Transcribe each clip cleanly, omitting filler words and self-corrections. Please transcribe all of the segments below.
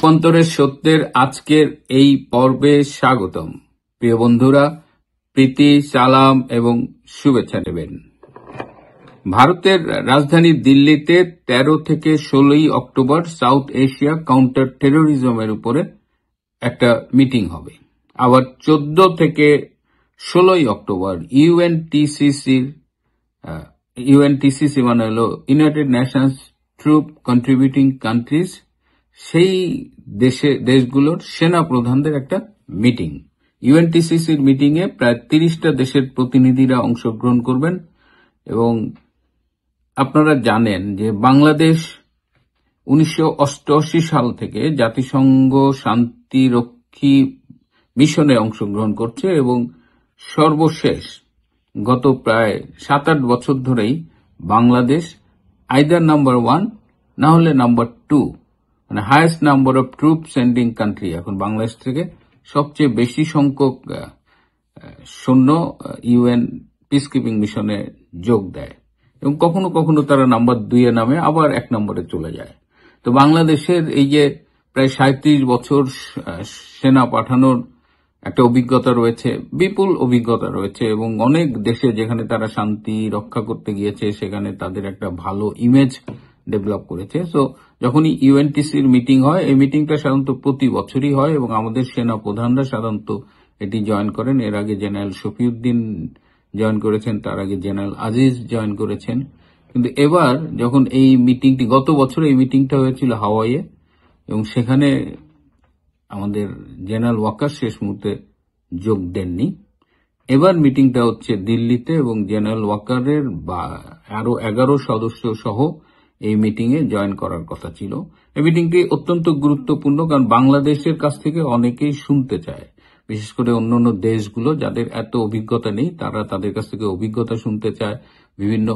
অভ্যন্তরের সত্যের আজকের এই পর্বে স্বাগতম। প্রিয় বন্ধুরা, প্রীতি, সালাম এবং শুভেচ্ছা নেবেন। ভারতের রাজধানী দিল্লিতে 13 থেকে 16 অক্টোবর সাউথ এশিয়া কাউন্টার টেরোরিজমের উপরে একটা মিটিং হবে। আবার 14 থেকে 16 অক্টোবর ইউএনটিসিসি মানে হলো United Nations troop contributing countries, সেই দেশগুলোর সেনা প্রধানদের একটা মিটিং। ইউএনটিসিসির মিটিং এ প্রায় 30টা দেশের প্রতিনিধিরা অংশগ্রহণ করবেন। এবং আপনারা জানেন যে বাংলাদেশ 1988 সাল থেকে জাতিসংঘ শান্তিরক্ষী মিশনে অংশগ্রহণ করছে এবং সর্বশেষ গত প্রায় 7-8 বছর ধরেই বাংলাদেশ আইদার নাম্বার 1 না হলে নাম্বার 2 মানে highest number of troop sending country. এখন বাংলাদেশ থেকে সবচেয়ে বেশি সংখ্যক সৈন্য ইউএন পিসকিপিং মিশনে যোগ দেয় এবং কখনো কখনো তারা নাম্বার 2 এ নামে, আবার 1 নম্বরে চলে যায়। তো বাংলাদেশের এই যে প্রায় 37 বছর সেনা পাঠানোর একটা অভিজ্ঞতা রয়েছে, বিপুল অভিজ্ঞতা রয়েছে এবং অনেক দেশে যেখানে তারা শান্তি রক্ষা করতে গিয়েছে সেখানে তাদের একটা ভালো ইমেজ ডেভেলপ করেছে। সো যখনই ইউএনটিসির মিটিং হয়, এই মিটিংটা সাধারণত প্রতি বছরই হয় এবং আমাদের সেনা প্রধানরা সাধারণত এটি জয়েন করেন। এর আগে জেনারেল শফিউদ্দিন জয়েন করেছেন, তার আগে জেনারেল আজিজ জয়েন করেছেন। কিন্তু এবার যখন এই মিটিংটি, গত বছর এই মিটিংটা হয়েছিল হাওয়াইয়ে এবং সেখানে আমাদের জেনারেল ওয়াকার শেষ মুহূর্তে যোগ দেননি। এবার মিটিংটা হচ্ছে দিল্লিতে এবং জেনারেল ওয়াকারের আরো 11 সদস্য সহ এই মিটিং এ জয়েন করার কথা ছিল। এই মিটিংটি অত্যন্ত গুরুত্বপূর্ণ, কারণ বাংলাদেশের কাছ থেকে অনেকেই শুনতে চায়, বিশেষ করে অন্যান্য দেশগুলো যাদের এত অভিজ্ঞতা নেই, তারা তাদের কাছ থেকে অভিজ্ঞতা শুনতে চায়। বিভিন্ন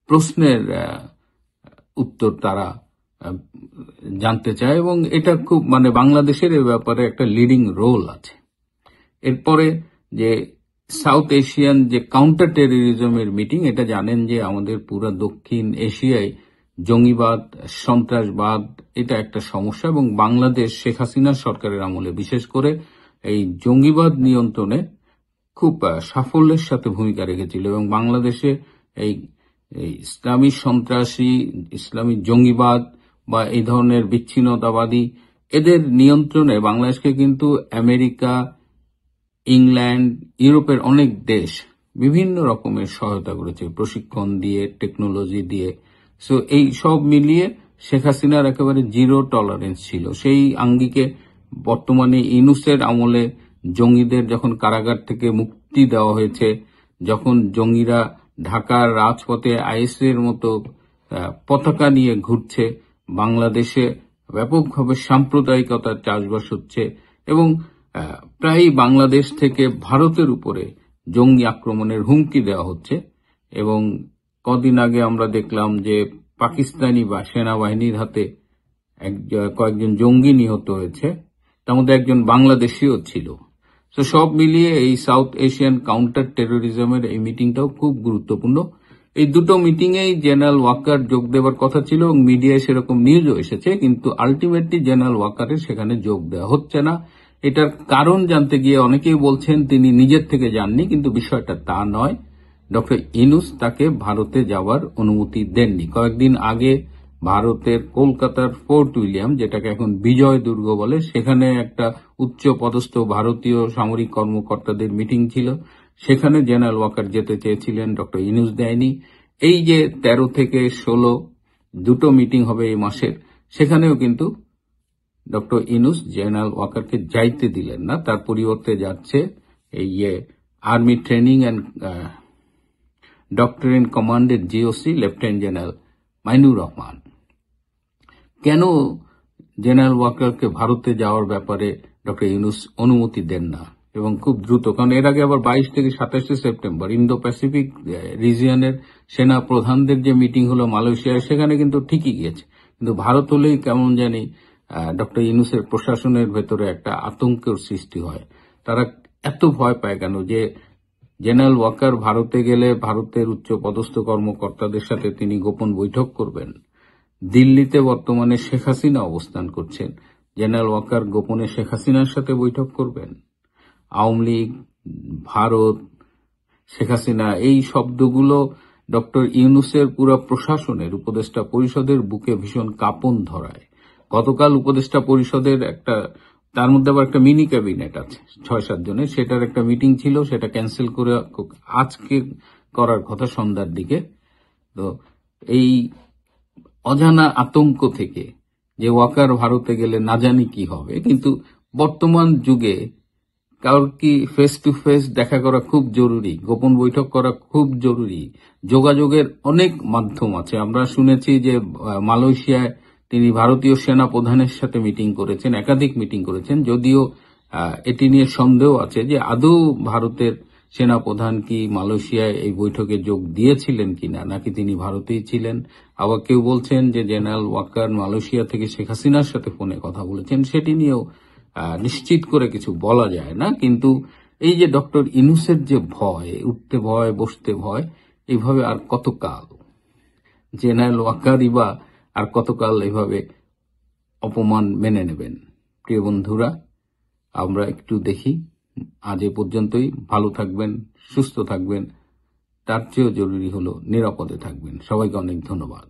প্রশ্নের উত্তর তারা জানতে চায় এবং এটা খুব বাংলাদেশের এ ব্যাপারে একটা লিডিং রোল আছে। এরপরে যে সাউথ এশিয়ান যে কাউন্টার টেরোরিজমের মিটিং, এটা জানেন যে আমাদের পুরো দক্ষিণ এশিয়ায় জঙ্গিবাদ, সন্ত্রাসবাদ এটা একটা সমস্যা এবং বাংলাদেশ শেখ হাসিনা সরকারের আমলে বিশেষ করে এই জঙ্গিবাদ নিয়ন্ত্রণে খুব সাফল্যের সাথে ভূমিকা রেখেছিল এবং বাংলাদেশে এই ইসলামী সন্ত্রাসী, ইসলামী জঙ্গিবাদ বা এই ধরনের বিচ্ছিন্নতাবাদী এদের নিয়ন্ত্রণে বাংলাদেশকে কিন্তু আমেরিকা, ইংল্যান্ড, ইউরোপের অনেক দেশ বিভিন্ন রকমের সহায়তা করেছে, প্রশিক্ষণ দিয়ে, টেকনোলজি দিয়ে। সো এই সব মিলিয়ে শেখ হাসিনার একেবারে জিরো টলারেন্স ছিল। সেই আঙ্গিকে বর্তমানে ইউনূসের আমলে জঙ্গিদের যখন কারাগার থেকে মুক্তি দেওয়া হয়েছে, যখন জঙ্গিরা ঢাকার রাজপথে আইএসের মতো পতাকা নিয়ে ঘুরছে, বাংলাদেশে ব্যাপকভাবে সাম্প্রদায়িকতার চাষবাস হচ্ছে এবং প্রায় বাংলাদেশ থেকে ভারতের উপরে জঙ্গি আক্রমণের হুমকি দেওয়া হচ্ছে। এবং কদিন আগে আমরা দেখলাম যে পাকিস্তানি বা সেনাবাহিনীর হাতে কয়েকজন জঙ্গি নিহত হয়েছে, তার মধ্যে একজন বাংলাদেশীও ছিল। তো সব মিলিয়ে এই সাউথ এশিয়ান কাউন্টার টেরোরিজমের এই মিটিংটাও খুব গুরুত্বপূর্ণ। এই দুটো মিটিংয়েই জেনারেল ওয়াকার যোগ দেওয়ার কথা ছিল এবং মিডিয়ায় সেরকম নিউজও এসেছে, কিন্তু আলটিমেটলি জেনারেল ওয়াকারের সেখানে যোগ দেওয়া হচ্ছে না। এটার কারণ জানতে গিয়ে অনেকেই বলছেন তিনি নিজের থেকে যাননি, কিন্তু বিষয়টা তা নয়। ডক্টর ইউনূস তাকে ভারতে যাওয়ার অনুমতি দেননি। কয়েকদিন আগে ভারতের কলকাতার ফোর্ট উইলিয়াম, যেটাকে এখন বিজয় দুর্গ বলে, সেখানে একটা উচ্চ পদস্থ ভারতীয় সামরিক কর্মকর্তাদের মিটিং ছিল। সেখানে জেনারেল ওয়াকার যেতে চেয়েছিলেন, ডক্টর ইউনূস দেয়নি। এই যে 13 থেকে 16 দুটো মিটিং হবে এই মাসের, সেখানেও কিন্তু ডক্টর ইউনূস জেনারেল ওয়াকারকে যাইতে দিলেন না। তার পরিবর্তে যাচ্ছে এই আর্মি ট্রেনিং অ্যান্ড ডক্টরিন কমান্ডের GOC lieutenant general Mainur Rahman. কেন জেনারেল ওয়াকারকে ভারতে যাওয়ার ব্যাপারে ডক্টর ইউনূস অনুমতি দেন না এবং খুব দ্রুত? কারণ এর আগে আবার 22 থেকে 27 সেপ্টেম্বর ইন্দো প্যাসিফিক রিজিয়নের সেনা প্রধানদের যে মিটিং হলো মালয়েশিয়ায়, সেখানে কিন্তু ঠিকই গিয়েছে, কিন্তু ভারত হলেই কেমন জানি ডক্টর ইউনূসের প্রশাসনের ভেতরে একটা আতঙ্কের সৃষ্টি হয়। তারা এত ভয় পায় কেন যে জেনারেল ওয়াকার ভারতে গেলে ভারতের উচ্চ পদস্থ কর্মকর্তাদের সাথে তিনি গোপন বৈঠক করবেন। দিল্লিতে বর্তমানে শেখ হাসিনা অবস্থান করছেন, জেনারেল ওয়াকার গোপনে শেখ হাসিনার সাথে বৈঠক করবেন? আওয়ামী লীগ, ভারত, শেখ হাসিনা, এই শব্দগুলো ডক্টর ইউনূসের পুরো প্রশাসনের, উপদেষ্টা পরিষদের বুকে ভীষণ কাঁপন ধরায়। গতকাল উপদেষ্টা পরিষদের তার মধ্যে আবার একটা মিনি ক্যাবিনেট আছে 6-7 জনের, সেটার একটা মিটিং ছিল, সেটা ক্যান্সেল করে আজকে করার কথা সন্ধ্যার দিকে। তো এই অজানা আতঙ্ক থেকে যে ওয়াকার ভারতে গেলে না জানি কি হবে, কিন্তু বর্তমান যুগে কারোর কি ফেস টু ফেস দেখা করা খুব জরুরি, গোপন বৈঠক করা খুব জরুরি। যোগাযোগের অনেক মাধ্যম আছে। আমরা শুনেছি যে মালয়েশিয়ায় তিনি ভারতীয় সেনা প্রধানের সাথে মিটিং করেছেন, একাধিক মিটিং করেছেন, যদিও এটি নিয়ে সন্দেহ আছে যে আদৌ ভারতের সেনা প্রধান কি মালয়েশিয়ায় এই বৈঠকে যোগ দিয়েছিলেন কিনা, নাকি তিনি ভারতেই ছিলেন। আবার কেউ বলছেন যে জেনারেল ওয়াকার মালয়েশিয়া থেকে শেখ হাসিনার সাথে ফোনে কথা বলেছেন, সেটি নিয়েও নিশ্চিত করে কিছু বলা যায় না। কিন্তু এই যে ডক্টর ইউনূসের যে ভয়, উঠতে ভয়, বসতে ভয়, এইভাবে আর কতকাল জেনারেল ওয়াকারই বা আর কতকাল এইভাবে অপমান মেনে নেবেন? প্রিয় বন্ধুরা, আমরা একটু দেখি। আজ এ পর্যন্তই। ভালো থাকবেন, সুস্থ থাকবেন, তার চেয়েও জরুরি হলো নিরাপদে থাকবেন। সবাইকে অনেক ধন্যবাদ।